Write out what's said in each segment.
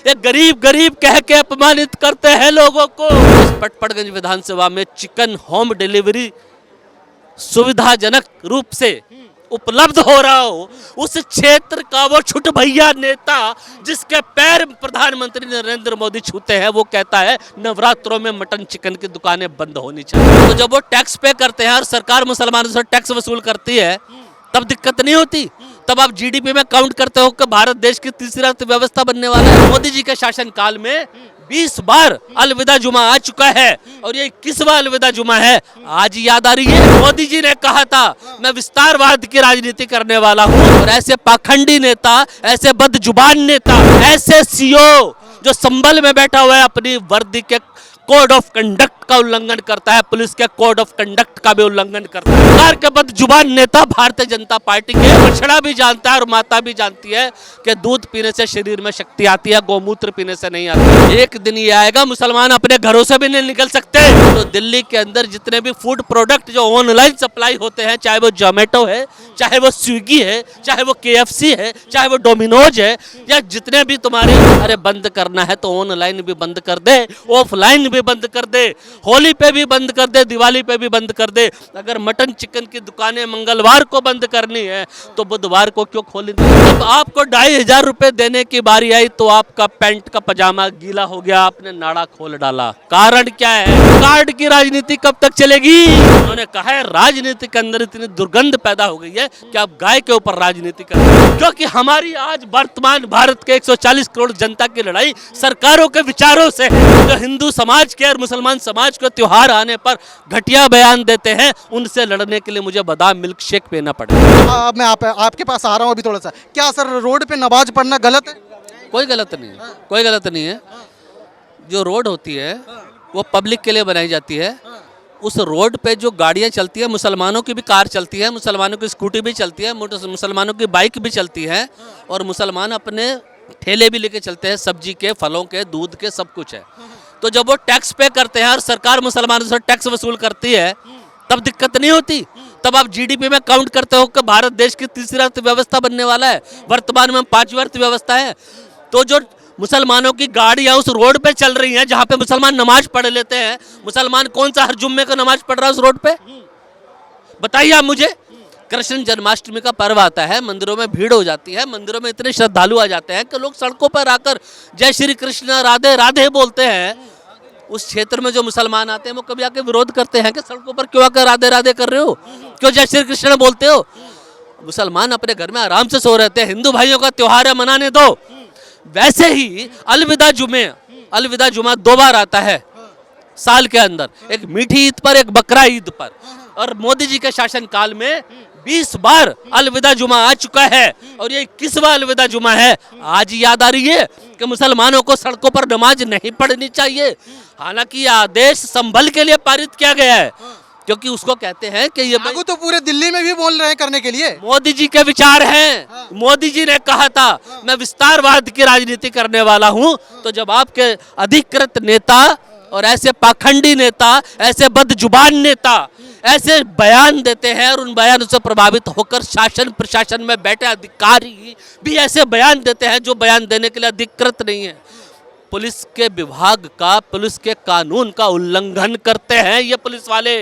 ये गरीब गरीब कह के अपमानित करते हैं लोगों को। पटपड़गंज विधानसभा में चिकन होम डिलीवरी सुविधाजनक रूप से उपलब्ध हो रहा हो, उस क्षेत्र का वो छुट भैया नेता जिसके पैर प्रधानमंत्री नरेंद्र मोदी छूते हैं, वो कहता है नवरात्रों में मटन चिकन की दुकानें बंद होनी चाहिए। तो जब वो टैक्स पे करते हैं और सरकार मुसलमानों से टैक्स वसूल करती है, तब दिक्कत नहीं होती। तब आप जीडीपी में काउंट करते हो कि भारत देश की तीसरी अर्थव्यवस्था बनने वाला है। मोदी जी के शासन काल में 20 बार अलविदा जुमा आ चुका है और ये 21वां अलविदा जुमा है, आज याद आ रही है। मोदी जी ने कहा था मैं विस्तारवाद की राजनीति करने वाला हूँ, और ऐसे पाखंडी नेता, ऐसे बदजुबान नेता, ऐसे सीओ जो संभल में बैठा हुआ है, अपनी वर्दी के कोड ऑफ कंडक्ट का उल्लंघन करता है, पुलिस के कोड ऑफ कंडक्ट का भी उल्लंघन करता है। सरकार के बदजुबान नेता भारतीय जनता पार्टी के बछड़ा भी जानता है और माता भी जानती है कि दूध पीने से शरीर में शक्ति आती है, गौमूत्र पीने से नहीं आती। एक दिन ये आएगा मुसलमान अपने घरों से भी नहीं निकल सकते। तो दिल्ली के अंदर जितने भी फूड प्रोडक्ट जो ऑनलाइन सप्लाई होते हैं, चाहे वो जोमेटो है, चाहे वो स्विगी है, चाहे वो KFC है, चाहे वो डोमिनोज है, या जितने भी तुम्हारे, अरे बंद करना है तो ऑनलाइन भी बंद कर दे, ऑफलाइन भी बंद कर दे, होली पे भी बंद कर दे, दिवाली पे भी बंद कर दे। अगर मटन चिकन की दुकानें मंगलवार को बंद करनी है तो बुधवार को क्यों खोली? जब आपको 2,500 रुपए देने की बारी आई तो आपका पैंट का पजामा गीला हो गया, आपने नाड़ा खोल डाला। कारण क्या है? कार्ड की राजनीति कब तक चलेगी? उन्होंने कहा है राजनीति के अंदर इतनी दुर्गंध पैदा हो गई है कि आप गाय के ऊपर राजनीति कर रहे हैं, क्योंकि हमारी आज वर्तमान भारत के 140 करोड़ जनता की लड़ाई सरकारों के विचारों से है। जो हिंदू समाज के और मुसलमान समाज को त्योहार आने पर घटिया बयान देते हैं, उनसे लड़ने के लिए मुझे बादाम मिल्क शेक पीना पड़ेगा। मैं आपके पास आ रहा हूँ अभी थोड़ा सा। क्या सर रोड पे नमाज पढ़ना गलत है? कोई गलत नहीं है, कोई गलत नहीं है। जो रोड होती है वो पब्लिक के लिए बनाई जाती है। उस रोड पे जो गाड़ियाँ चलती है, मुसलमानों की भी कार चलती है, मुसलमानों की स्कूटी भी चलती है, मुसलमानों की बाइक भी चलती है, और मुसलमान अपने ठेले भी लेके चलते हैं, सब्जी के, फलों के, दूध के, सब कुछ है। तो जब वो टैक्स पे करते हैं और सरकार मुसलमानों से टैक्स वसूल करती है, तब दिक्कत नहीं होती। तब आप जीडीपी में काउंट करते हो कि भारत देश की तीसरी अर्थव्यवस्था बनने वाला है, वर्तमान में 5वीं अर्थव्यवस्था है। तो जो मुसलमानों की गाड़ियां उस रोड पे चल रही हैं जहां पे मुसलमान नमाज पढ़ लेते हैं, मुसलमान कौन सा हर जुम्मे को नमाज पढ़ रहा है उस रोड पे? बताइए आप मुझे। कृष्ण जन्माष्टमी का पर्व आता है, मंदिरों में भीड़ हो जाती है, मंदिरों में इतने श्रद्धालु आ जाते हैं कि लोग सड़कों पर आकर जय श्री कृष्ण राधे राधे बोलते हैं। उस क्षेत्र में जो मुसलमान आते हैं वो कभी आके विरोध करते हैं कि सड़कों पर क्यों आकर राधे राधे कर रहे हो, क्यों जय श्री कृष्ण बोलते हो? मुसलमान अपने घर में आराम से सो रहते हैं, हिंदू भाइयों का त्योहार है, मनाने दो। वैसे ही अलविदा जुमा 2 बार आता है साल के अंदर, एक मीठी ईद पर, एक बकरा ईद पर। और मोदी जी के शासन काल में 20 बार अलविदा जुमा आ चुका है और ये 21वां अलविदा जुमा है, आज याद आ रही है कि मुसलमानों को सड़कों पर नमाज नहीं पढ़नी चाहिए। हालांकि ये आदेश संभल के लिए पारित किया गया है, क्योंकि उसको कहते हैं कि ये तो पूरे दिल्ली में भी बोल रहे हैं करने के लिए। मोदी जी के विचार हैं। मोदी जी ने कहा था मैं विस्तारवाद की राजनीति करने वाला हूं। तो जब आपके अधिकृत नेता और ऐसे पाखंडी नेता, ऐसे बदजुबान नेता ऐसे बयान देते हैं और उन बयानों से प्रभावित होकर शासन प्रशासन में बैठे अधिकारी भी ऐसे बयान देते हैं जो बयान देने के लिए अधिकृत नहीं है, पुलिस के विभाग का, पुलिस के कानून का उल्लंघन करते हैं ये पुलिस वाले।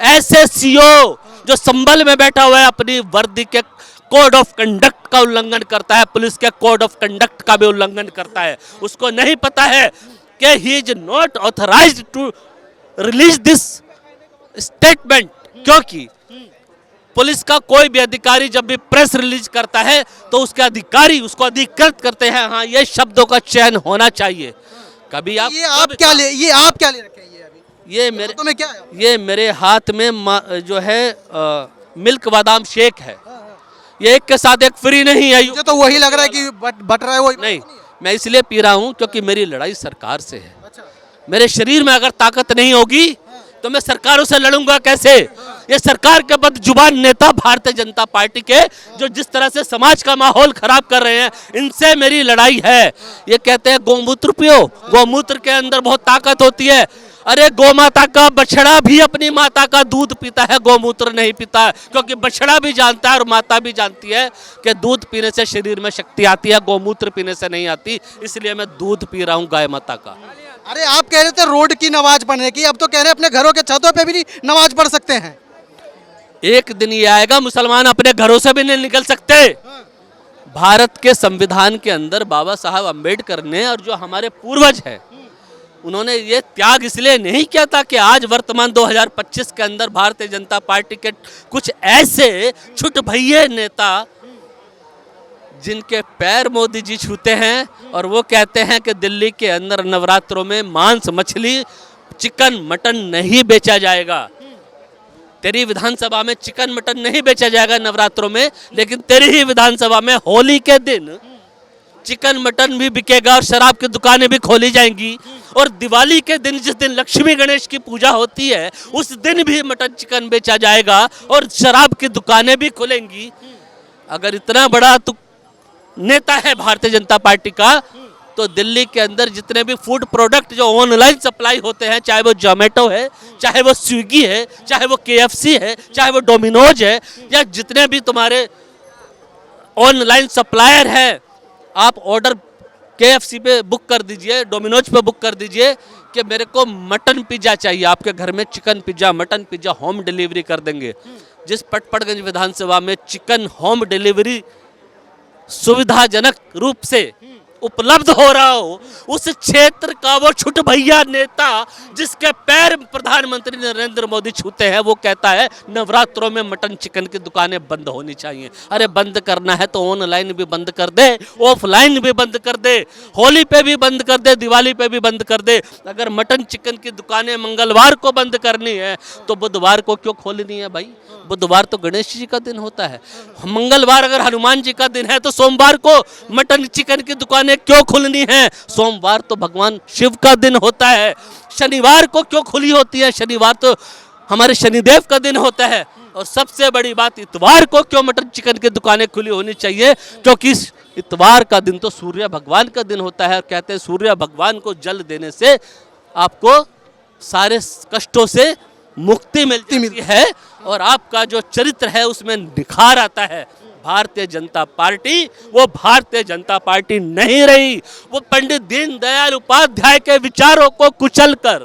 ऐसे सीओ जो संभल में बैठा हुआ है, अपनी वर्दी के कोड ऑफ कंडक्ट का उल्लंघन करता है, पुलिस के कोड ऑफ कंडक्ट का भी उल्लंघन करता है। उसको नहीं पता है कि he is not authorised to release this statement, क्योंकि पुलिस का कोई भी अधिकारी जब भी प्रेस रिलीज करता है तो उसके अधिकारी उसको अधिकृत करते हैं, हाँ ये शब्दों का चयन होना चाहिए। कभी आप आप क्या ले रखे हैं? ये अभी ये मेरे तो में क्या है? ये मेरे हाथ में जो है मिल्क बादाम शेक है। ये एक के साथ एक फ्री नहीं है। मुझे तो वही लग रहा है कि बट रहा है वो नहीं, मैं इसलिए पी रहा हूँ क्योंकि मेरी लड़ाई सरकार से है। मेरे शरीर में अगर ताकत नहीं होगी तो मैं सरकारों से लड़ूंगा कैसे? ये सरकार के बदजुबान नेता भारतीय जनता पार्टी के जो जिस तरह से समाज का माहौल खराब कर रहे हैं, इनसे मेरी लड़ाई है। ये कहते हैं गौमूत्र पियो, गौमूत्र के अंदर बहुत ताकत होती है। अरे गौ माता का बछड़ा भी अपनी माता का दूध पीता है, गौमूत्र नहीं पीता है, क्योंकि बछड़ा भी जानता है और माता भी जानती है कि दूध पीने से शरीर में शक्ति आती है, गौमूत्र पीने से नहीं आती। इसलिए मैं दूध पी रहा हूँ गाय माता का। अरे आप कह रहे थे रोड की नमाज पढ़ने की, अब तो कह रहे हैं अपने घरों के छतों पे भी नहीं नमाज पढ़ सकते हैं। एक दिन ये आएगा मुसलमान अपने घरों से भी नहीं निकल सकते। भारत के संविधान के अंदर बाबा साहब अम्बेडकर ने और जो हमारे पूर्वज हैं उन्होंने ये त्याग इसलिए नहीं किया था कि आज वर्तमान 2025 के अंदर भारतीय जनता पार्टी के कुछ ऐसे छुट भैये नेता जिनके पैर मोदी जी छूते हैं और वो कहते हैं कि दिल्ली के अंदर नवरात्रों में मांस मछली चिकन मटन नहीं बेचा जाएगा। तेरी विधानसभा में चिकन मटन नहीं बेचा जाएगा नवरात्रों में, लेकिन तेरी ही विधानसभा में होली के दिन चिकन मटन भी बिकेगा और शराब की दुकानें भी खोली जाएंगी। और दिवाली के दिन जिस दिन लक्ष्मी गणेश की पूजा होती है उस दिन भी मटन चिकन बेचा जाएगा और शराब की दुकानें भी खुलेंगी। अगर इतना बड़ा तू नेता है भारतीय जनता पार्टी का, तो दिल्ली के अंदर जितने भी फूड प्रोडक्ट जो ऑनलाइन सप्लाई होते हैं, चाहे वो जोमेटो है, चाहे वो स्विगी है, चाहे वो KFC है, चाहे वो डोमिनोज है, या जितने भी तुम्हारे ऑनलाइन सप्लायर है, आप ऑर्डर KFC पे बुक कर दीजिए, डोमिनोज पे बुक कर दीजिए कि मेरे को मटन पिज्ज़ा चाहिए, आपके घर में chicken pizza mutton pizza home delivery कर देंगे। जिस पटपड़गंज विधानसभा में चिकन होम डिलीवरी सुविधाजनक रूप से उपलब्ध हो रहा हो, उस क्षेत्र का वो छुट भैया नेता जिसके पैर प्रधानमंत्री नरेंद्र मोदी छूते हैं, वो कहता है नवरात्रों में मटन चिकन की दुकानें बंद होनी चाहिए। अरे बंद करना है तो ऑनलाइन भी बंद कर दे, ऑफलाइन भी बंद कर दे, होली पे भी बंद कर दे, दिवाली पे भी बंद कर दे। अगर मटन चिकन की दुकानें मंगलवार को बंद करनी है तो बुधवार को क्यों खोलनी है भाई? बुधवार तो गणेश जी का दिन होता है, मंगलवार अगर हनुमान जी का दिन है तो सोमवार को मटन चिकन की दुकानें क्यों खुलनी है? सोमवार तो भगवान शिव का दिन होता है। शनिवार को क्यों खुली होती है? शनिवार तो हमारे शनिदेव का दिन होता है। और सबसे बड़ी बात, इतवार को क्यों मटन चिकन की दुकानें खुली होनी चाहिए? क्योंकि इतवार का दिन तो सूर्य भगवान का दिन होता है और कहते हैं सूर्य भगवान को जल देने से आपको सारे कष्टों से मुक्ति मिलती है और आपका जो चरित्र है उसमें निखार आता है। भारतीय जनता पार्टी वो भारतीय जनता पार्टी नहीं रही। वो पंडित दीनदयाल उपाध्याय के विचारों को कुचलकर,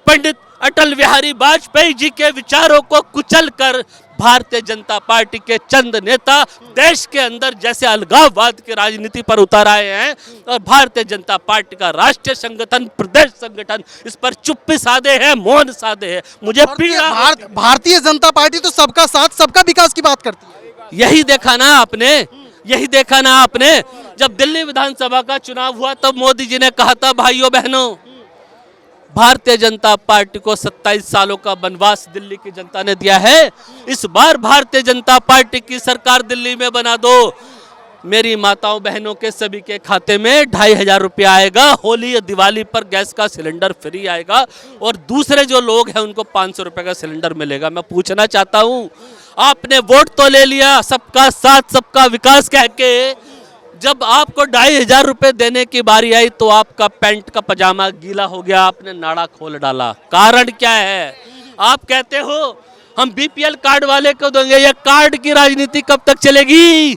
पंडित अटल बिहारी वाजपेयी जी के विचारों को कुचलकर भारतीय जनता पार्टी के चंद नेता देश के अंदर जैसे अलगाववाद की राजनीति पर उतर आए हैं और भारतीय जनता पार्टी का राष्ट्रीय संगठन, प्रदेश संगठन इस पर चुप्पी साधे हैं, मौन साधे हैं। मुझे पीड़ा भारतीय जनता पार्टी तो सबका साथ सबका विकास की बात करती है। यही देखा ना आपने, यही देखा ना आपने। जब दिल्ली विधानसभा का चुनाव हुआ तब मोदी जी ने कहा था भाइयों बहनों, भारतीय जनता पार्टी को 27 सालों का वनवास दिल्ली की जनता ने दिया है, इस बार भारतीय जनता पार्टी की सरकार दिल्ली में बना दो। मेरी माताओं बहनों के सभी के खाते में 2500 रुपया आएगा, होली या दिवाली पर गैस का सिलेंडर फ्री आएगा और दूसरे जो लोग हैं उनको 500 रुपये का सिलेंडर मिलेगा। मैं पूछना चाहता हूँ, आपने वोट तो ले लिया सबका साथ सबका विकास कह के, जब आपको 2500 रुपये देने की बारी आई तो आपका पैंट का पजामा गीला हो गया, आपने नाड़ा खोल डाला। कारण क्या है? आप कहते हो हम BPL कार्ड वाले को देंगे। ये कार्ड की राजनीति कब तक चलेगी?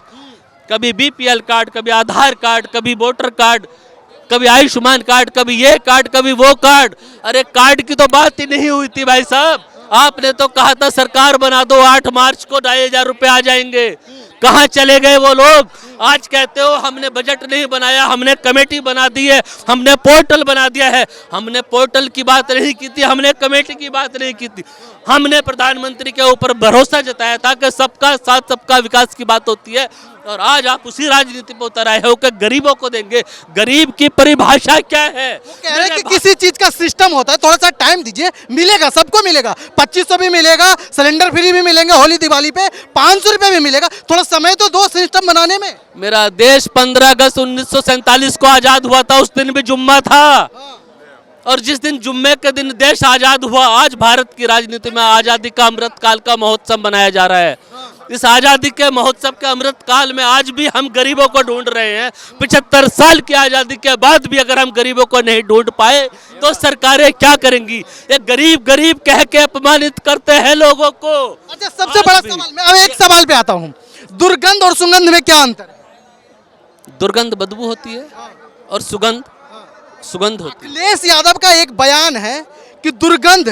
कभी BPL कार्ड, कभी आधार कार्ड, कभी वोटर कार्ड, कभी आयुष्मान कार्ड, कभी ये कार्ड, कभी वो कार्ड। अरे कार्ड की तो बात ही नहीं हुई थी भाई साहब। आपने तो कहा था सरकार बना दो, 8 मार्च को 2500 रुपये आ जाएंगे। कहाँ चले गए वो लोग? आज कहते हो हमने बजट नहीं बनाया, हमने कमेटी बना दी है, हमने पोर्टल बना दिया है। हमने पोर्टल की बात नहीं की थी, हमने कमेटी की बात नहीं की थी। हमने प्रधानमंत्री के ऊपर भरोसा जताया था कि सबका साथ सबका विकास की बात होती है और आज आप उसी राजनीति पर उतर आए हो कि गरीबों को देंगे। गरीब की परिभाषा क्या है? कह रहे हैं कि किसी चीज का सिस्टम होता है, थोड़ा सा टाइम दीजिए, मिलेगा, सबको मिलेगा। 2500 भी मिलेगा, सिलेंडर फ्री भी मिलेंगे, होली दिवाली पे 500 रुपये भी मिलेगा। थोड़ा समय तो दो सिस्टम बनाने में। मेरा देश 15 अगस्त 1947 को आजाद हुआ था, उस दिन भी जुम्मा था और जिस दिन जुम्मे के दिन देश आजाद हुआ, आज भारत की राजनीति में आजादी का अमृत काल का महोत्सव मनाया जा रहा है। इस आज़ादी के महोत्सव के अमृत काल में आज भी हम गरीबों को ढूंढ रहे हैं। 75 साल की आज़ादी के बाद भी अगर हम गरीबों को नहीं ढूंढ पाए तो सरकारें क्या करेंगी? ये गरीब गरीब कह के अपमानित करते हैं लोगों को। अच्छा, सबसे बड़ा सवाल, मैं अब एक सवाल पे आता हूँ, दुर्गंध और सुगंध में क्या अंतर है? दुर्गंध बदबू होती है और सुगंध सुगंध होती है। अखिलेश यादव का एक बयान है कि दुर्गंध,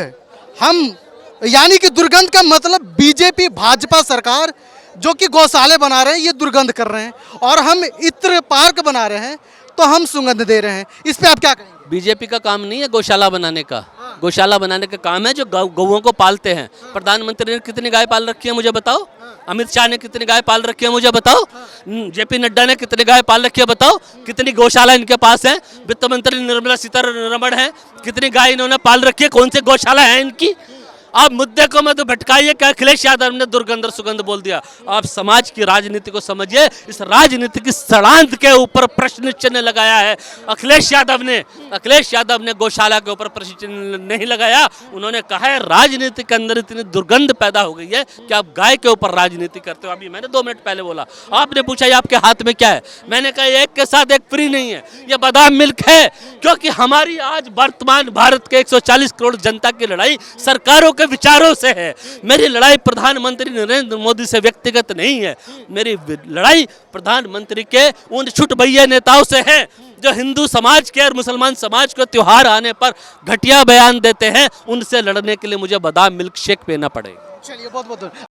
हम यानी कि दुर्गंध का मतलब बीजेपी भाजपा सरकार जो कि गौशाले बना रहे हैं ये दुर्गंध कर रहे हैं, और हम इत्र पार्क बना रहे हैं तो हम सुगंध दे रहे हैं। इस पे आप क्या कहेंगे? बीजेपी का काम नहीं है गौशाला बनाने का। गौशाला बनाने का काम है जो गौओं को पालते हैं। प्रधानमंत्री ने कितनी गाय पाल रखी है मुझे बताओ? अमित शाह ने कितनी गाय पाल रखी है मुझे बताओ? जेपी नड्डा ने कितनी गाय पाल रखी है बताओ? कितनी गौशाला इनके पास है? वित्त मंत्री निर्मला सीतारमण है, कितनी गाय इन्होंने पाल रखी है? कौन सी गौशाला है इनकी? आप मुद्दे को मत भटकाइए कि अखिलेश यादव ने दुर्गंध और सुगंध बोल दिया। आप समाज की राजनीति को समझिए। इस राजनीति की सड़ांध के ऊपर प्रश्न चिन्ह लगाया है अखिलेश यादव ने गौशाला के ऊपर प्रश्न चिन्ह नहीं लगाया। उन्होंने कहा है राजनीति के अंदर इतनी दुर्गंध पैदा हो गई है कि आप गाय के ऊपर राजनीति करते हो। अभी मैंने 2 मिनट पहले बोला, आपने पूछा ये आपके हाथ में क्या है? मैंने कहा एक के साथ एक फ्री नहीं है, ये बादाम मिल्क है। क्योंकि हमारी आज वर्तमान भारत के 140 करोड़ जनता की लड़ाई सरकारों के विचारों से है। मेरी लड़ाई प्रधानमंत्री नरेंद्र मोदी से व्यक्तिगत नहीं है। मेरी लड़ाई प्रधानमंत्री के उन छुटभैया नेताओं से है जो हिंदू समाज के और मुसलमान समाज को त्योहार आने पर घटिया बयान देते हैं। उनसे लड़ने के लिए मुझे बादाम मिल्क शेक पीना पड़ेगा। चलिए, बहुत बहुत